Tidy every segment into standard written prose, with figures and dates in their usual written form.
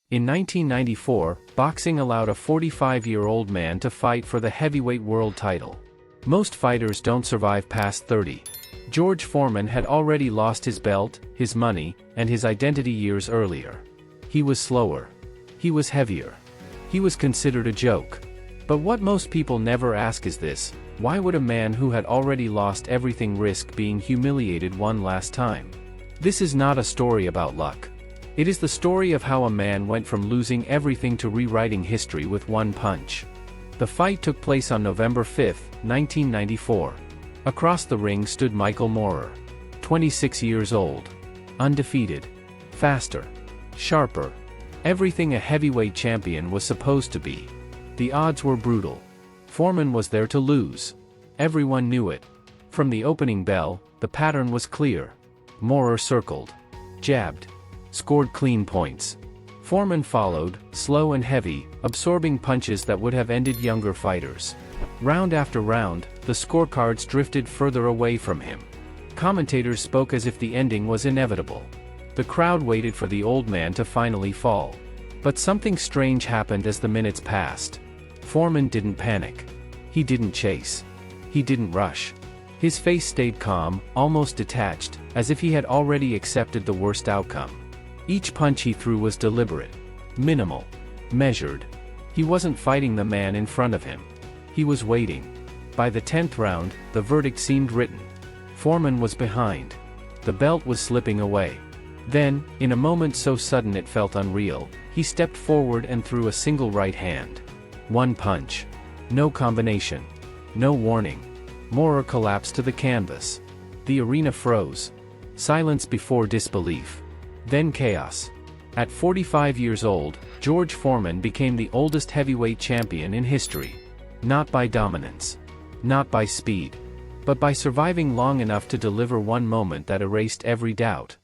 In 1994, boxing allowed a 45-year-old man to fight for the heavyweight world title. Most fighters don't survive past 30. George Foreman had already lost his belt, his money, and his identity years earlier. He was slower. He was heavier. He was considered a joke. But what most people never ask is this: why would a man who had already lost everything risk being humiliated one last time? This is not a story about luck. It is the story of how a man went from losing everything to rewriting history with one punch. The fight took place on November 5, 1994. Across the ring stood Michael Moorer. 26 years old. Undefeated. Faster. Sharper. Everything a heavyweight champion was supposed to be. The odds were brutal. Foreman was there to lose. Everyone knew it. From the opening bell, the pattern was clear. Moorer circled. Jabbed. Scored clean points. Foreman followed, slow and heavy, absorbing punches that would have ended younger fighters. Round after round, the scorecards drifted further away from him. Commentators spoke as if the ending was inevitable. The crowd waited for the old man to finally fall. But something strange happened as the minutes passed. Foreman didn't panic. He didn't chase. He didn't rush. His face stayed calm, almost detached, as if he had already accepted the worst outcome. Each punch he threw was deliberate, minimal, measured. He wasn't fighting the man in front of him. He was waiting. By the 10th round, the verdict seemed written. Foreman was behind. The belt was slipping away. Then, in a moment so sudden it felt unreal, he stepped forward and threw a single right hand. One punch. No combination. No warning. Moorer collapsed to the canvas. The arena froze. Silence before disbelief. Then chaos. At 45 years old, George Foreman became the oldest heavyweight champion in history. Not by dominance. Not by speed. But by surviving long enough to deliver one moment that erased every doubt.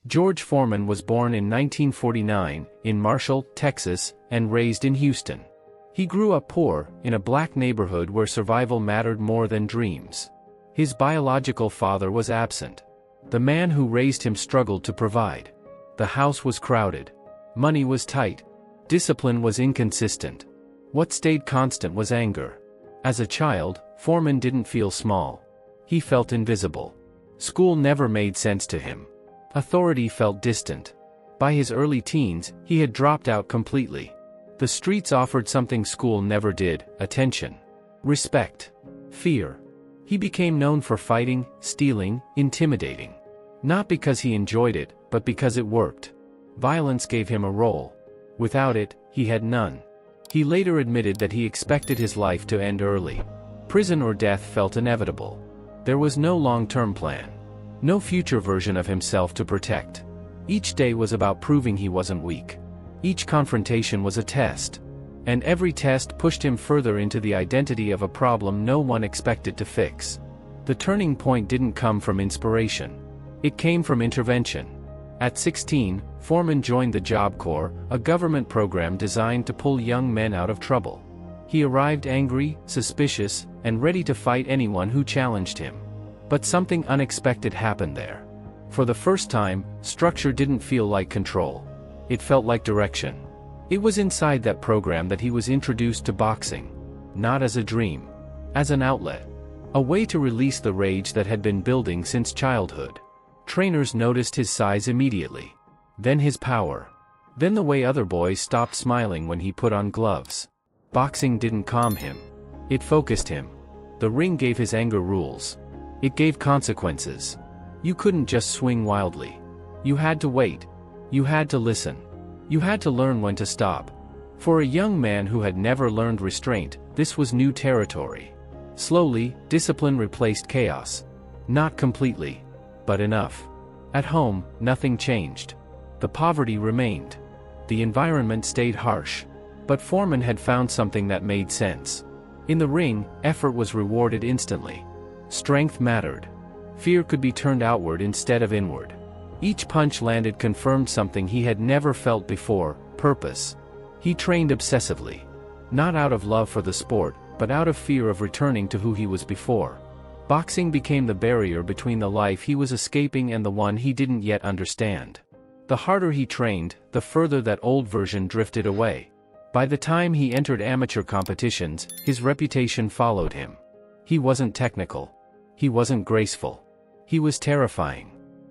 George Foreman was born in 1949, in Marshall, Texas, and raised in Houston. He grew up poor, in a black neighborhood where survival mattered more than dreams. His biological father was absent. The man who raised him struggled to provide. The house was crowded. Money was tight. Discipline was inconsistent. What stayed constant was anger. As a child, Foreman didn't feel small. He felt invisible. School never made sense to him. Authority felt distant. By his early teens, he had dropped out completely. The streets offered something school never did: attention, respect, fear. He became known for fighting, stealing, intimidating. Not because he enjoyed it, but because it worked. Violence gave him a role. Without it, he had none. He later admitted that he expected his life to end early. Prison or death felt inevitable. There was no long-term plan. No future version of himself to protect. Each day was about proving he wasn't weak. Each confrontation was a test. And every test pushed him further into the identity of a problem no one expected to fix. The turning point didn't come from inspiration. It came from intervention. At 16, Foreman joined the Job Corps, a government program designed to pull young men out of trouble. He arrived angry, suspicious, and ready to fight anyone who challenged him. But something unexpected happened there. For the first time, structure didn't feel like control. It felt like direction. It was inside that program that he was introduced to boxing. Not as a dream. As an outlet. A way to release the rage that had been building since childhood. Trainers noticed his size immediately. Then his power. Then the way other boys stopped smiling when he put on gloves. Boxing didn't calm him. It focused him. The ring gave his anger rules. It gave consequences. You couldn't just swing wildly. You had to wait. You had to listen. You had to learn when to stop. For a young man who had never learned restraint, this was new territory. Slowly, discipline replaced chaos. Not completely. But enough. At home, nothing changed. The poverty remained. The environment stayed harsh. But Foreman had found something that made sense. In the ring, effort was rewarded instantly. Strength mattered. Fear could be turned outward instead of inward. Each punch landed confirmed something he had never felt before: purpose. He trained obsessively. Not out of love for the sport, but out of fear of returning to who he was before. Boxing became the barrier between the life he was escaping and the one he didn't yet understand. The harder he trained, the further that old version drifted away. By the time he entered amateur competitions, his reputation followed him. He wasn't technical. He wasn't graceful. He was terrifying.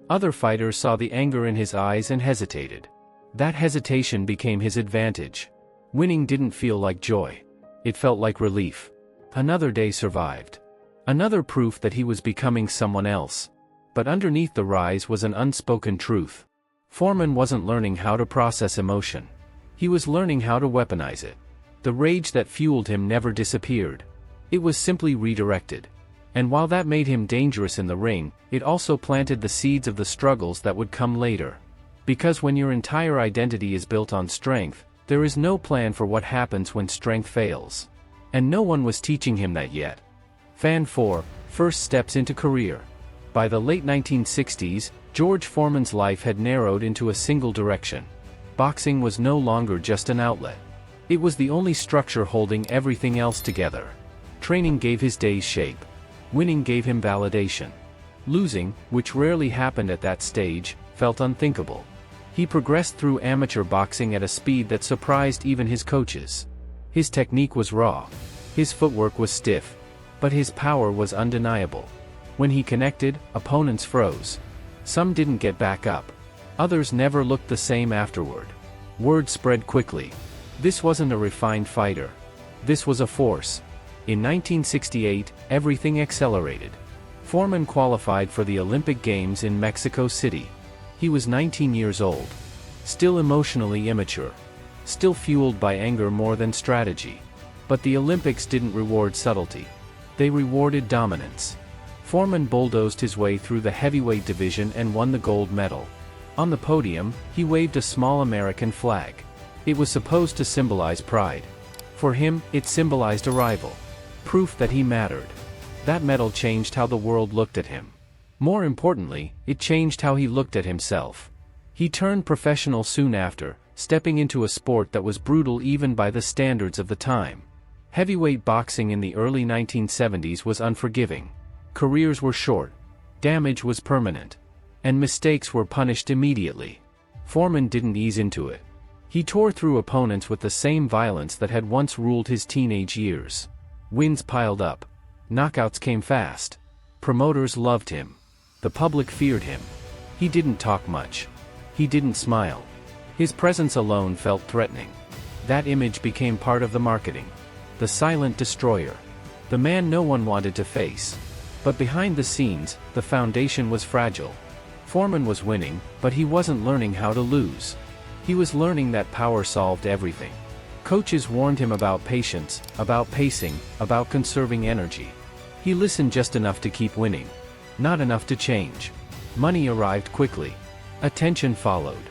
Other fighters saw the anger in his eyes and hesitated. That hesitation became his advantage. Winning didn't feel like joy. It felt like relief. Another day survived. Another proof that he was becoming someone else. But underneath the rise was an unspoken truth. Foreman wasn't learning how to process emotion. He was learning how to weaponize it. The rage that fueled him never disappeared. It was simply redirected. And while that made him dangerous in the ring, it also planted the seeds of the struggles that would come later. Because when your entire identity is built on strength, there is no plan for what happens when strength fails. And no one was teaching him that yet. Fan 4, First Steps into Career. By the late 1960s, George Foreman's life had narrowed into a single direction. Boxing was no longer just an outlet. It was the only structure holding everything else together. Training gave his days shape. Winning gave him validation. Losing, which rarely happened at that stage, felt unthinkable. He progressed through amateur boxing at a speed that surprised even his coaches. His technique was raw. His footwork was stiff. But his power was undeniable. When he connected, opponents froze. Some didn't get back up. Others never looked the same afterward. Word spread quickly. This wasn't a refined fighter. This was a force. In 1968, everything accelerated. Foreman qualified for the Olympic Games in Mexico City. He was 19 years old. Still emotionally immature. Still fueled by anger more than strategy. But the Olympics didn't reward subtlety. They rewarded dominance. Foreman bulldozed his way through the heavyweight division and won the gold medal. On the podium, he waved a small American flag. It was supposed to symbolize pride. For him, it symbolized arrival. Proof that he mattered. That medal changed how the world looked at him. More importantly, it changed how he looked at himself. He turned professional soon after, stepping into a sport that was brutal even by the standards of the time. Heavyweight boxing in the early 1970s was unforgiving. Careers were short. Damage was permanent. And mistakes were punished immediately. Foreman didn't ease into it. He tore through opponents with the same violence that had once ruled his teenage years. Wins piled up. Knockouts came fast. Promoters loved him. The public feared him. He didn't talk much. He didn't smile. His presence alone felt threatening. That image became part of the marketing. The silent destroyer. The man no one wanted to face. But behind the scenes, the foundation was fragile. Foreman was winning, but he wasn't learning how to lose. He was learning that power solved everything. Coaches warned him about patience, about pacing, about conserving energy. He listened just enough to keep winning. Not enough to change. Money arrived quickly. Attention followed.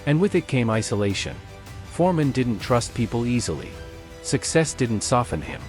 And with it came isolation. Foreman didn't trust people easily. Success didn't soften him.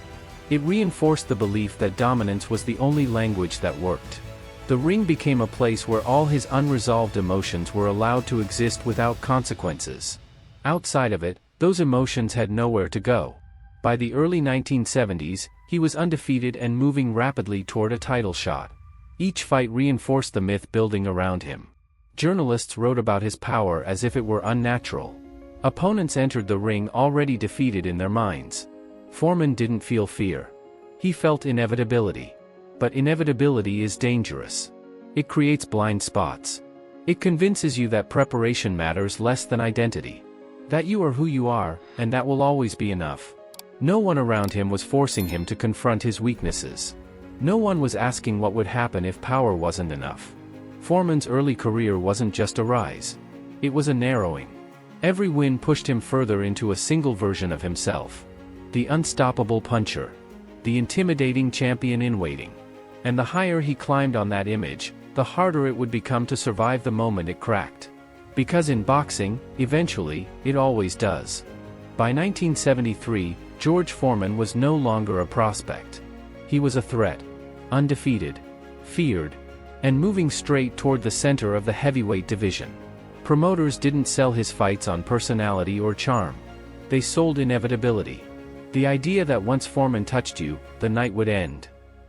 It reinforced the belief that dominance was the only language that worked. The ring became a place where all his unresolved emotions were allowed to exist without consequences. Outside of it, those emotions had nowhere to go. By the early 1970s, he was undefeated and moving rapidly toward a title shot. Each fight reinforced the myth building around him. Journalists wrote about his power as if it were unnatural. Opponents entered the ring already defeated in their minds. Foreman didn't feel fear. He felt inevitability. But inevitability is dangerous. It creates blind spots. It convinces you that preparation matters less than identity. That you are who you are, and that will always be enough. No one around him was forcing him to confront his weaknesses. No one was asking what would happen if power wasn't enough. Foreman's early career wasn't just a rise. It was a narrowing. Every win pushed him further into a single version of himself. The unstoppable puncher. The intimidating champion in waiting. And the higher he climbed on that image, the harder it would become to survive the moment it cracked. Because in boxing, eventually, it always does. By 1973, George Foreman was no longer a prospect. He was a threat. Undefeated. Feared. And moving straight toward the center of the heavyweight division. Promoters didn't sell his fights on personality or charm. They sold inevitability. The idea that once Foreman touched you, the night would end.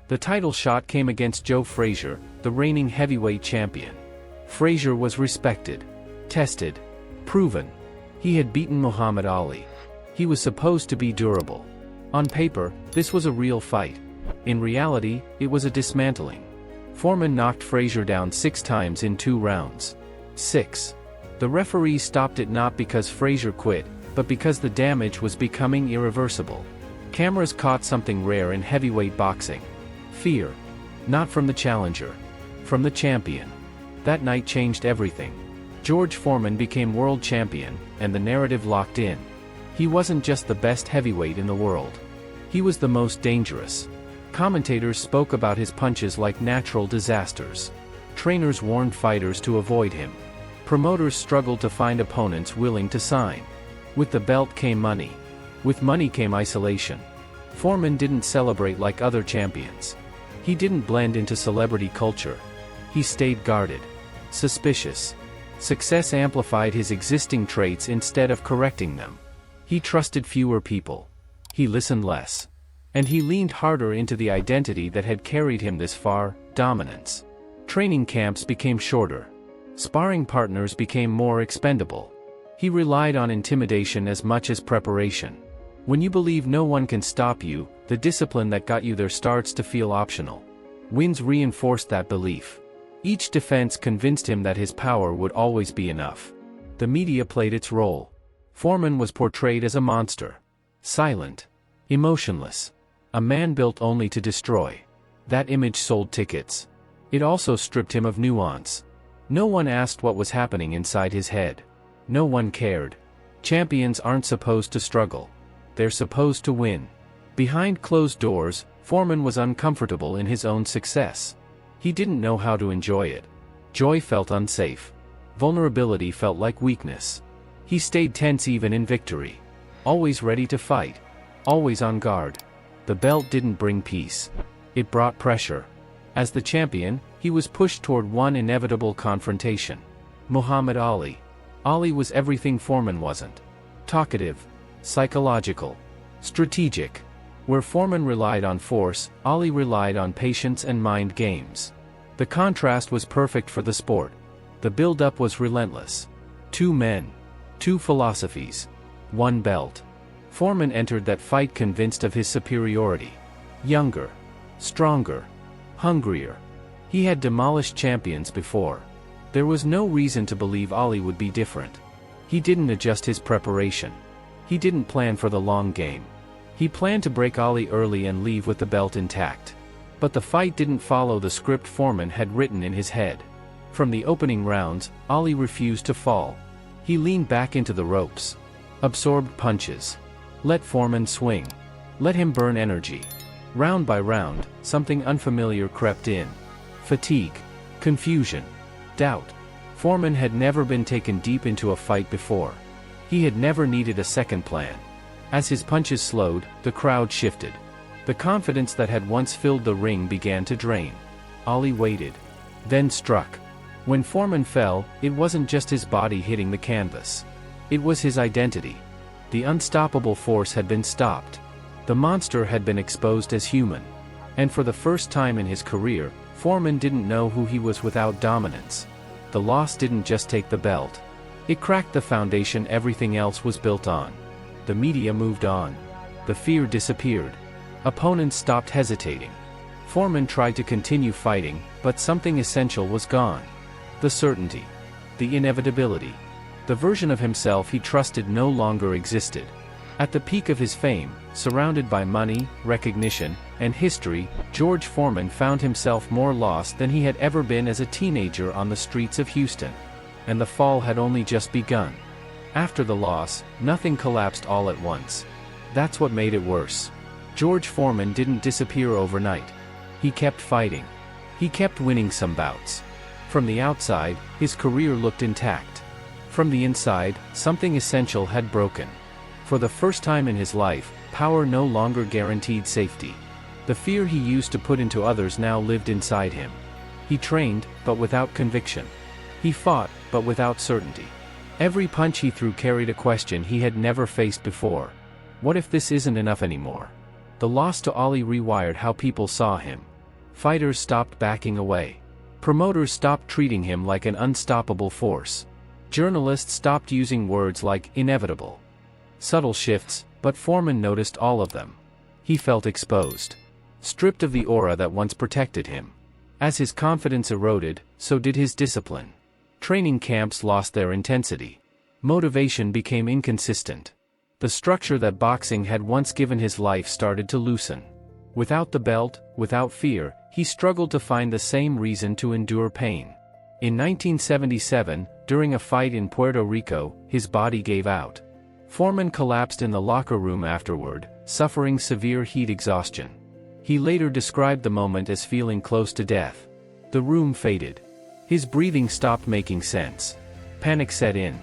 The title shot came against Joe Frazier, the reigning heavyweight champion. Frazier was respected. Tested. Proven. He had beaten Muhammad Ali. He was supposed to be durable. On paper, this was a real fight. In reality, it was a dismantling. Foreman knocked Frazier down 6 times in 2 rounds. 6. The referee stopped it not because Frazier quit, but because the damage was becoming irreversible. Cameras caught something rare in heavyweight boxing. Fear. Not from the challenger. From the champion. That night changed everything. George Foreman became world champion, and the narrative locked in. He wasn't just the best heavyweight in the world. He was the most dangerous. Commentators spoke about his punches like natural disasters. Trainers warned fighters to avoid him. Promoters struggled to find opponents willing to sign. With the belt came money. With money came isolation. Foreman didn't celebrate like other champions. He didn't blend into celebrity culture. He stayed guarded. Suspicious. Success amplified his existing traits instead of correcting them. He trusted fewer people. He listened less. And he leaned harder into the identity that had carried him this far, dominance. Training camps became shorter. Sparring partners became more expendable. He relied on intimidation as much as preparation. When you believe no one can stop you, the discipline that got you there starts to feel optional. Wins reinforced that belief. Each defense convinced him that his power would always be enough. The media played its role. Foreman was portrayed as a monster. Silent. Emotionless. A man built only to destroy. That image sold tickets. It also stripped him of nuance. No one asked what was happening inside his head. No one cared. Champions aren't supposed to struggle. They're supposed to win. Behind closed doors, Foreman was uncomfortable in his own success. He didn't know how to enjoy it. Joy felt unsafe. Vulnerability felt like weakness. He stayed tense even in victory. Always ready to fight. Always on guard. The belt didn't bring peace. It brought pressure. As the champion, he was pushed toward one inevitable confrontation. Muhammad Ali. Ali was everything Foreman wasn't. Talkative. Psychological. Strategic. Where Foreman relied on force, Ali relied on patience and mind games. The contrast was perfect for the sport. The build-up was relentless. 2 men. 2 philosophies. 1 belt. Foreman entered that fight convinced of his superiority. Younger. Stronger. Hungrier. He had demolished champions before. There was no reason to believe Ali would be different. He didn't adjust his preparation. He didn't plan for the long game. He planned to break Ali early and leave with the belt intact. But the fight didn't follow the script Foreman had written in his head. From the opening rounds, Ali refused to fall. He leaned back into the ropes. Absorbed punches. Let Foreman swing. Let him burn energy. Round by round, something unfamiliar crept in. Fatigue. Confusion. Doubt. Foreman had never been taken deep into a fight before. He had never needed a second plan. As his punches slowed, the crowd shifted. The confidence that had once filled the ring began to drain. Ali waited. Then struck. When Foreman fell, it wasn't just his body hitting the canvas. It was his identity. The unstoppable force had been stopped. The monster had been exposed as human. And for the first time in his career, Foreman didn't know who he was without dominance. The loss didn't just take the belt. It cracked the foundation everything else was built on. The media moved on. The fear disappeared. Opponents stopped hesitating. Foreman tried to continue fighting, but something essential was gone. The certainty. The inevitability. The version of himself he trusted no longer existed. At the peak of his fame, surrounded by money, recognition, and history, George Foreman found himself more lost than he had ever been as a teenager on the streets of Houston. And the fall had only just begun. After the loss, nothing collapsed all at once. That's what made it worse. George Foreman didn't disappear overnight. He kept fighting. He kept winning some bouts. From the outside, his career looked intact. From the inside, something essential had broken. For the first time in his life, power no longer guaranteed safety. The fear he used to put into others now lived inside him. He trained, but without conviction. He fought, but without certainty. Every punch he threw carried a question he had never faced before. What if this isn't enough anymore? The loss to Ali rewired how people saw him. Fighters stopped backing away. Promoters stopped treating him like an unstoppable force. Journalists stopped using words like inevitable. Subtle shifts, but Foreman noticed all of them. He felt exposed. Stripped of the aura that once protected him. As his confidence eroded, so did his discipline. Training camps lost their intensity. Motivation became inconsistent. The structure that boxing had once given his life started to loosen. Without the belt, without fear, he struggled to find the same reason to endure pain. In 1977, during a fight in Puerto Rico, his body gave out. Foreman collapsed in the locker room afterward, suffering severe heat exhaustion. He later described the moment as feeling close to death. The room faded. His breathing stopped making sense. Panic set in.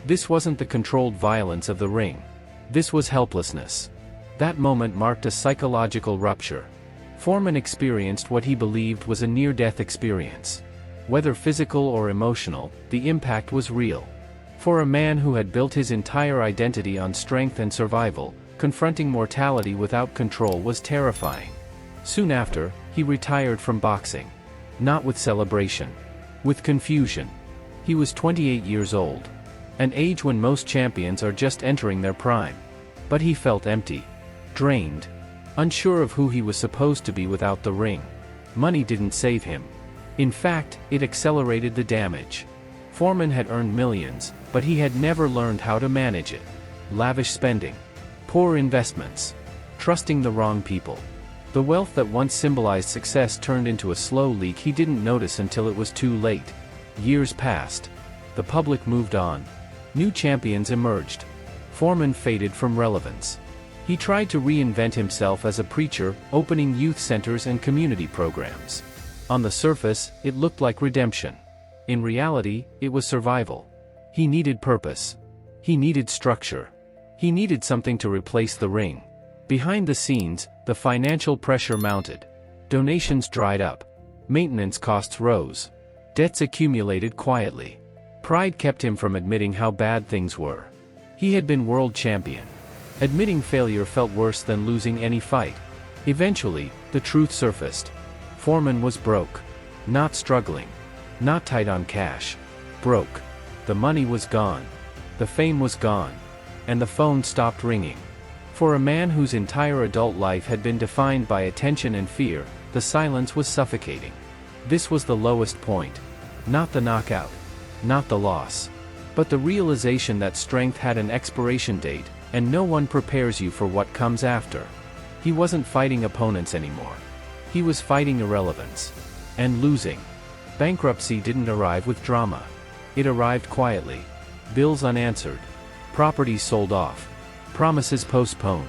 This wasn't the controlled violence of the ring. This was helplessness. That moment marked a psychological rupture. Foreman experienced what he believed was a near-death experience. Whether physical or emotional, the impact was real. For a man who had built his entire identity on strength and survival, confronting mortality without control was terrifying. Soon after, he retired from boxing. Not with celebration. With confusion. He was 28 years old. An age when most champions are just entering their prime. But he felt empty. Drained. Unsure of who he was supposed to be without the ring. Money didn't save him. In fact, it accelerated the damage. Foreman had earned millions, but he had never learned how to manage it. Lavish spending. Poor investments. Trusting the wrong people. The wealth that once symbolized success turned into a slow leak he didn't notice until it was too late. Years passed. The public moved on. New champions emerged. Foreman faded from relevance. He tried to reinvent himself as a preacher, opening youth centers and community programs. On the surface, it looked like redemption. In reality, it was survival. He needed purpose. He needed structure. He needed something to replace the ring. Behind the scenes, the financial pressure mounted. Donations dried up. Maintenance costs rose. Debts accumulated quietly. Pride kept him from admitting how bad things were. He had been world champion. Admitting failure felt worse than losing any fight. Eventually, the truth surfaced. Foreman was broke. Not struggling. Not tight on cash. Broke. The money was gone. The fame was gone. And the phone stopped ringing. For a man whose entire adult life had been defined by attention and fear, the silence was suffocating. This was the lowest point. Not the knockout. Not the loss. But the realization that strength had an expiration date, and no one prepares you for what comes after. He wasn't fighting opponents anymore. He was fighting irrelevance. And losing. Bankruptcy didn't arrive with drama. It arrived quietly. Bills unanswered. Properties sold off. Promises postponed.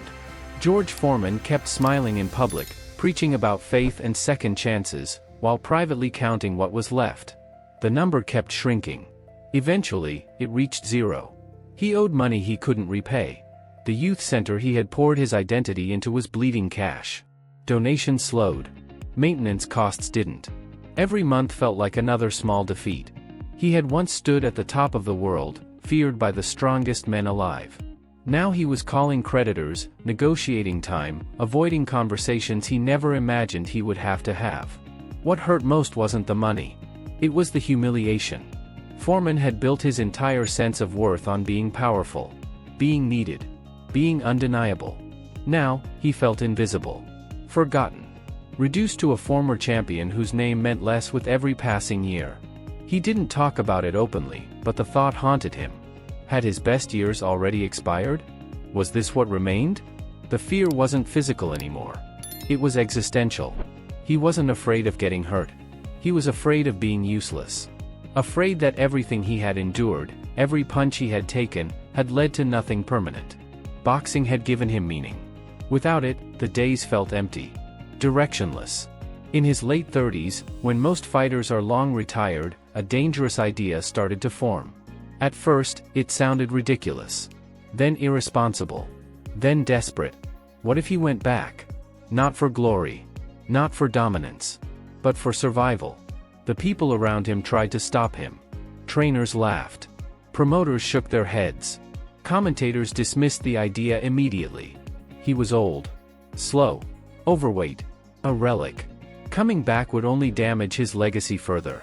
George Foreman kept smiling in public, preaching about faith and second chances, while privately counting what was left. The number kept shrinking. Eventually, it reached zero. He owed money he couldn't repay. The youth center he had poured his identity into was bleeding cash. Donations slowed. Maintenance costs didn't. Every month felt like another small defeat. He had once stood at the top of the world, feared by the strongest men alive. Now he was calling creditors, negotiating time, avoiding conversations he never imagined he would have to have. What hurt most wasn't the money. It was the humiliation. Foreman had built his entire sense of worth on being powerful. Being needed. Being undeniable. Now, he felt invisible. Forgotten. Reduced to a former champion whose name meant less with every passing year. He didn't talk about it openly, but the thought haunted him. Had his best years already expired? Was this what remained? The fear wasn't physical anymore. It was existential. He wasn't afraid of getting hurt. He was afraid of being useless. Afraid that everything he had endured, every punch he had taken, had led to nothing permanent. Boxing had given him meaning. Without it, the days felt empty. Directionless. In his late 30s, when most fighters are long retired, a dangerous idea started to form. At first, it sounded ridiculous. Then irresponsible. Then desperate. What if he went back? Not for glory. Not for dominance. But for survival. The people around him tried to stop him. Trainers laughed. Promoters shook their heads. Commentators dismissed the idea immediately. He was old. Slow. Overweight. A relic. Coming back would only damage his legacy further.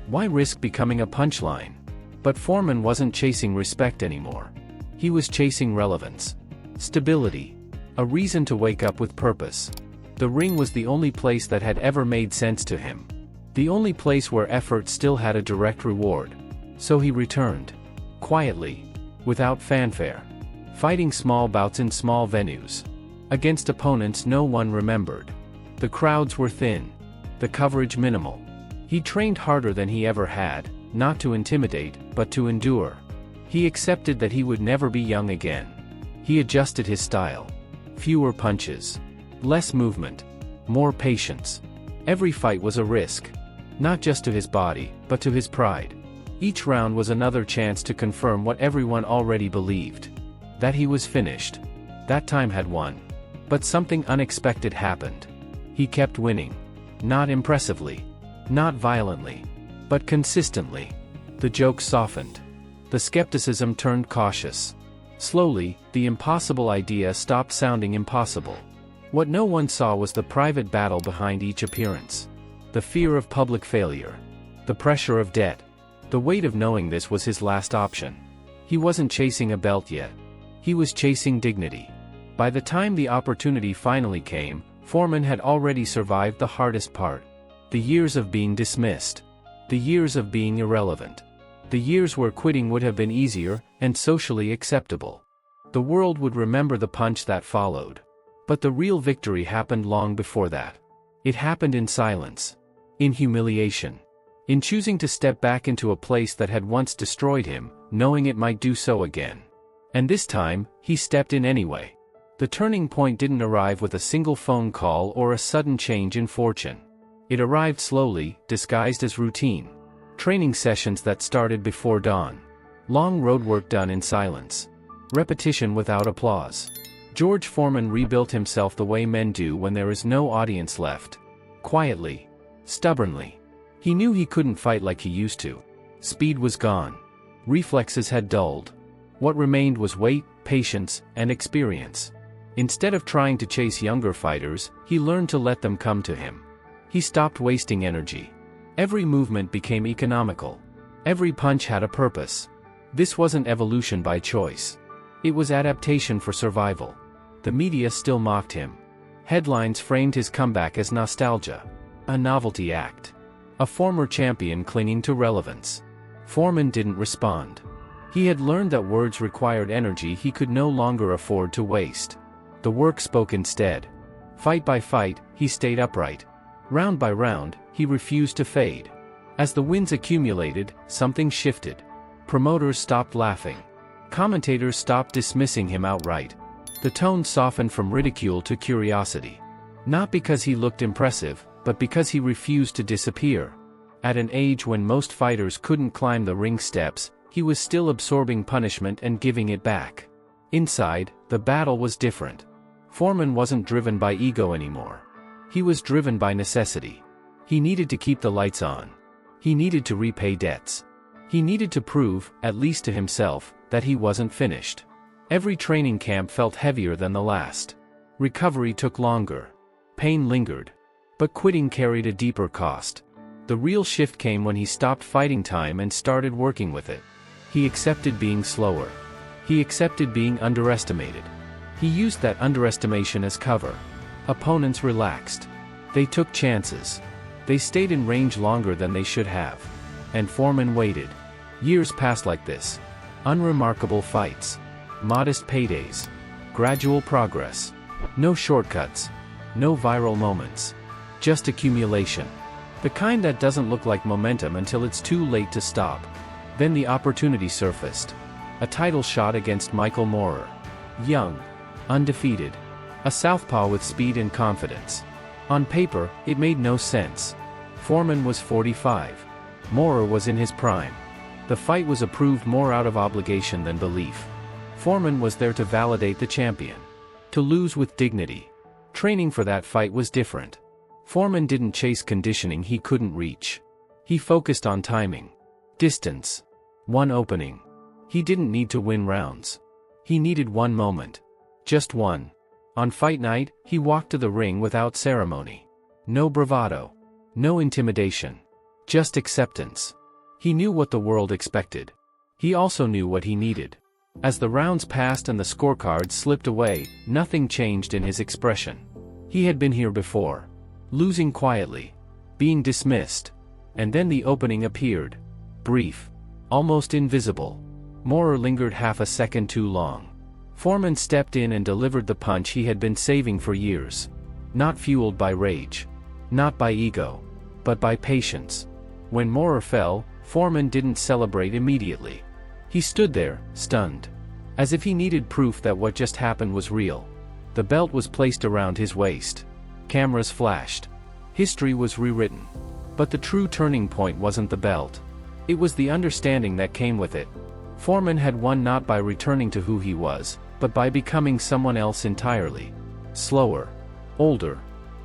Why risk becoming a punchline? But Foreman wasn't chasing respect anymore. He was chasing relevance. Stability. A reason to wake up with purpose. The ring was the only place that had ever made sense to him. The only place where effort still had a direct reward. So he returned. Quietly. Without fanfare. Fighting small bouts in small venues. Against opponents no one remembered. The crowds were thin. The coverage minimal. He trained harder than he ever had, not to intimidate, but to endure. He accepted that he would never be young again. He adjusted his style. Fewer punches. Less movement. More patience. Every fight was a risk. Not just to his body, but to his pride. Each round was another chance to confirm what everyone already believed. That he was finished. That time had won. But something unexpected happened. He kept winning. Not impressively. Not violently. But consistently. The jokes softened. The skepticism turned cautious. Slowly, the impossible idea stopped sounding impossible. What no one saw was the private battle behind each appearance. The fear of public failure. The pressure of debt. The weight of knowing this was his last option. He wasn't chasing a belt yet. He was chasing dignity. By the time the opportunity finally came, Foreman had already survived the hardest part. The years of being dismissed. The years of being irrelevant. The years where quitting would have been easier, and socially acceptable. The world would remember the punch that followed. But the real victory happened long before that. It happened in silence. In humiliation. In choosing to step back into a place that had once destroyed him, knowing it might do so again. And this time, he stepped in anyway. The turning point didn't arrive with a single phone call or a sudden change in fortune. It arrived slowly, disguised as routine. Training sessions that started before dawn. Long road work done in silence. Repetition without applause. George Foreman rebuilt himself the way men do when there is no audience left. Quietly. Stubbornly. He knew he couldn't fight like he used to. Speed was gone. Reflexes had dulled. What remained was weight, patience, and experience. Instead of trying to chase younger fighters, he learned to let them come to him. He stopped wasting energy. Every movement became economical. Every punch had a purpose. This wasn't evolution by choice. It was adaptation for survival. The media still mocked him. Headlines framed his comeback as nostalgia. A novelty act. A former champion clinging to relevance. Foreman didn't respond. He had learned that words required energy he could no longer afford to waste. The work spoke instead. Fight by fight, he stayed upright. Round by round, he refused to fade. As the wins accumulated, something shifted. Promoters stopped laughing. Commentators stopped dismissing him outright. The tone softened from ridicule to curiosity. Not because he looked impressive, but because he refused to disappear. At an age when most fighters couldn't climb the ring steps, he was still absorbing punishment and giving it back. Inside, the battle was different. Foreman wasn't driven by ego anymore. He was driven by necessity. He needed to keep the lights on. He needed to repay debts. He needed to prove, at least to himself, that he wasn't finished. Every training camp felt heavier than the last. Recovery took longer. Pain lingered. But quitting carried a deeper cost. The real shift came when he stopped fighting time and started working with it. He accepted being slower. He accepted being underestimated. He used that underestimation as cover. Opponents relaxed. They took chances. They stayed in range longer than they should have. And Foreman waited. Years passed like this. Unremarkable fights. Modest paydays. Gradual progress. No shortcuts. No viral moments. Just accumulation. The kind that doesn't look like momentum until it's too late to stop. Then the opportunity surfaced. A title shot against Michael Moorer. Young. Undefeated. A southpaw with speed and confidence. On paper, it made no sense. Foreman was 45. Moorer was in his prime. The fight was approved more out of obligation than belief. Foreman was there to validate the champion. To lose with dignity. Training for that fight was different. Foreman didn't chase conditioning he couldn't reach. He focused on timing. Distance. One opening. He didn't need to win rounds. He needed one moment. Just one. On fight night, he walked to the ring without ceremony. No bravado. No intimidation. Just acceptance. He knew what the world expected. He also knew what he needed. As the rounds passed and the scorecards slipped away, nothing changed in his expression. He had been here before. Losing quietly. Being dismissed. And then the opening appeared. Brief. Almost invisible. Moorer lingered half a second too long. Foreman stepped in and delivered the punch he had been saving for years. Not fueled by rage. Not by ego. But by patience. When Moorer fell, Foreman didn't celebrate immediately. He stood there, stunned. As if he needed proof that what just happened was real. The belt was placed around his waist. Cameras flashed. History was rewritten. But the true turning point wasn't the belt. It was the understanding that came with it. Foreman had won not by returning to who he was, but by becoming someone else entirely. Slower. Older.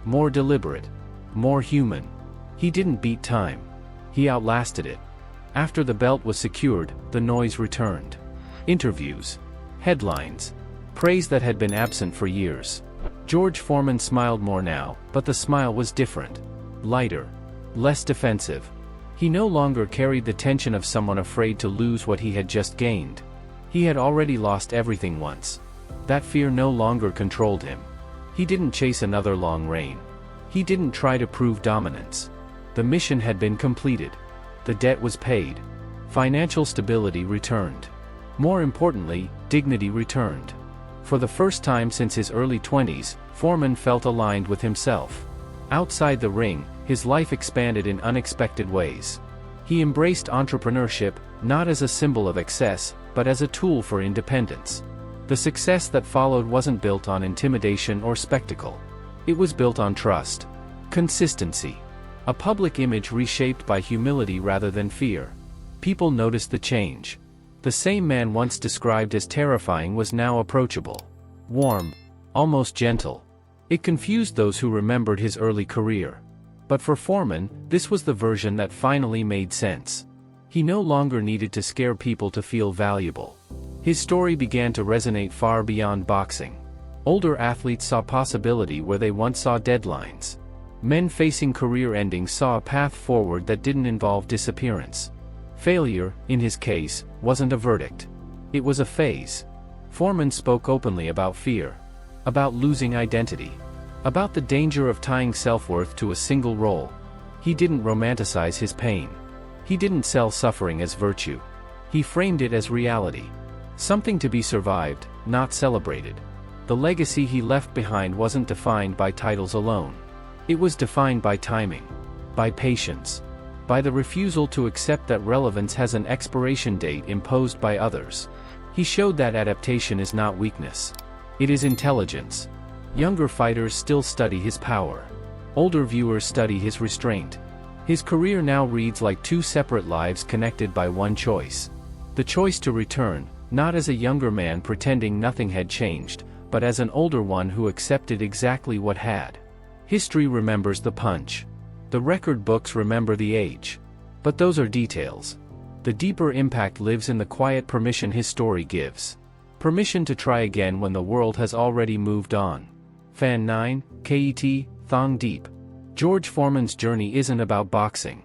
More deliberate. More human. He didn't beat time. He outlasted it. After the belt was secured, the noise returned. Interviews. Headlines. Praise that had been absent for years. George Foreman smiled more now, but the smile was different. Lighter. Less defensive. He no longer carried the tension of someone afraid to lose what he had just gained. He had already lost everything once. That fear no longer controlled him. He didn't chase another long reign. He didn't try to prove dominance. The mission had been completed. The debt was paid. Financial stability returned. More importantly, dignity returned. For the first time since his early 20s, Foreman felt aligned with himself. Outside the ring, his life expanded in unexpected ways. He embraced entrepreneurship, not as a symbol of excess, but as a tool for independence. The success that followed wasn't built on intimidation or spectacle. It was built on trust. Consistency. A public image reshaped by humility rather than fear. People noticed the change. The same man once described as terrifying was now approachable. Warm. Almost gentle. It confused those who remembered his early career. But for Foreman, this was the version that finally made sense. He no longer needed to scare people to feel valuable. His story began to resonate far beyond boxing. Older athletes saw possibility where they once saw deadlines. Men facing career endings saw a path forward that didn't involve disappearance. Failure, in his case, wasn't a verdict. It was a phase. Foreman spoke openly about fear. About losing identity. About the danger of tying self-worth to a single role. He didn't romanticize his pain. He didn't sell suffering as virtue. He framed it as reality. Something to be survived, not celebrated. The legacy he left behind wasn't defined by titles alone. It was defined by timing. By patience. By the refusal to accept that relevance has an expiration date imposed by others. He showed that adaptation is not weakness. It is intelligence. Younger fighters still study his power. Older viewers study his restraint. His career now reads like two separate lives connected by one choice. The choice to return, not as a younger man pretending nothing had changed, but as an older one who accepted exactly what had. History remembers the punch. The record books remember the age. But those are details. The deeper impact lives in the quiet permission his story gives. Permission to try again when the world has already moved on. Fan 9, KET, Thong Deep. George Foreman's journey isn't about boxing.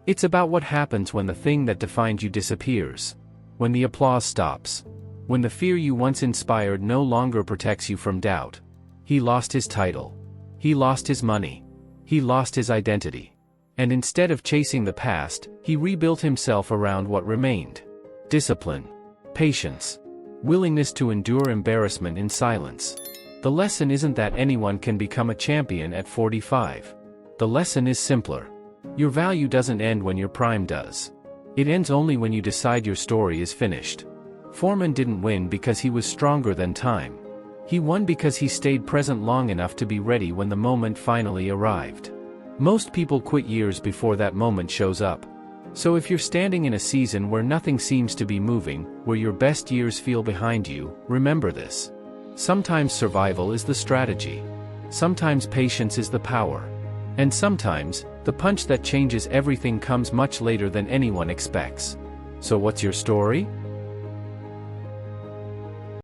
It's about what happens when the thing that defined you disappears. When the applause stops. When the fear you once inspired no longer protects you from doubt. He lost his title. He lost his money. He lost his identity. And instead of chasing the past, he rebuilt himself around what remained. Discipline. Patience. Willingness to endure embarrassment in silence. The lesson isn't that anyone can become a champion at 45. The lesson is simpler. Your value doesn't end when your prime does. It ends only when you decide your story is finished. Foreman didn't win because he was stronger than time. He won because he stayed present long enough to be ready when the moment finally arrived. Most people quit years before that moment shows up. So if you're standing in a season where nothing seems to be moving, where your best years feel behind you, remember this. Sometimes survival is the strategy. Sometimes patience is the power. And sometimes, the punch that changes everything comes much later than anyone expects. So what's your story?